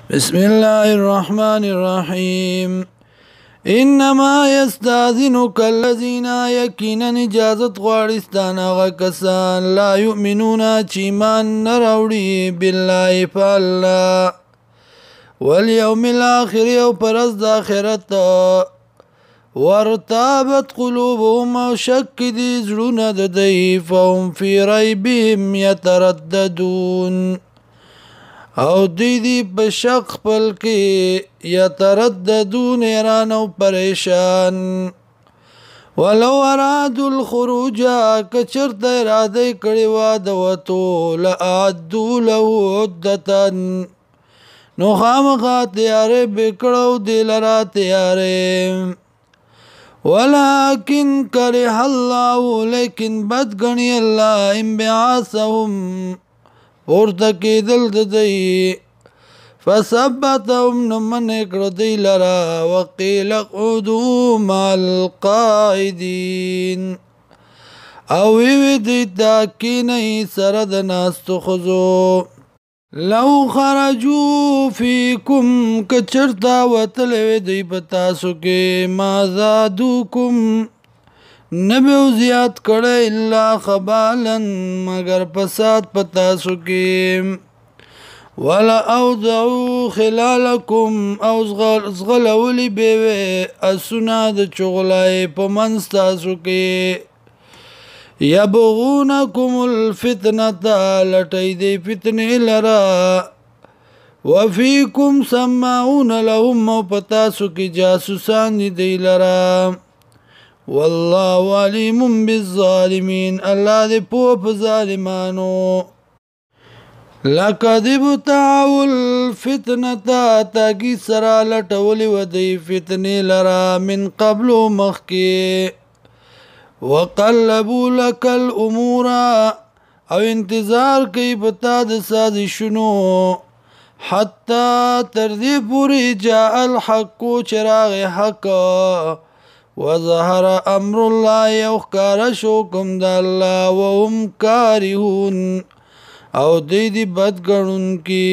بسم الله الرحمن الرحيم انما يستاذنك الذين يكينا اجازت غارستان غكسان لا يؤمنون چیمان نراوڑی بالله فالله واليوم الاخر او پرز دا آخرت وارتابت قلوبهم او شک دی زړونه د دی فهم فی ریبهم یترددون او دی په شک خپل کې یترددون ایران او پریشان ولو ارادوا الخروج کچرت اراده کړي وا د وتو لاعدوا له عدتا نو خامخا تیارې بکړو دی لرا تیارې ولكن كره الله لیکن بدګنی الله انبعاثهم ورته کېدل د دی فثبتهم نمن کړه دی لرا وقیل اقعدوا مع القاعدین او وی دی تاکینی سره د ناستو خزو لو خرجوا فيكم کچرتا وتلوی دی پتاسو کې ما زادوکم نبیو زیاد کړه الا خبالا مگر فساد پتاسو کې ولا اوضعوا خلالکم او زغلولی بیوی اسونا د چغلای په منځ تاسو کې یبغونکم الفتنه لټی دی فتنې لرا وفیکم سماعون لهم پتاسو کې جاسوسان دی لرا والله علیم بالظالمین الله دې پوه په ظالمانو لقد ابتغوا الفتنه تاګي سره لټولې و دی فتنې لرا من قبل مخکې وقلبوا لك الامور او انتظار کوي پتا د سازشونو حتی تر دې پورې جاء الحق چراغ حق وظهر امر الله يخكار شوكم د الله وهم كارهون او دی بدګنون کی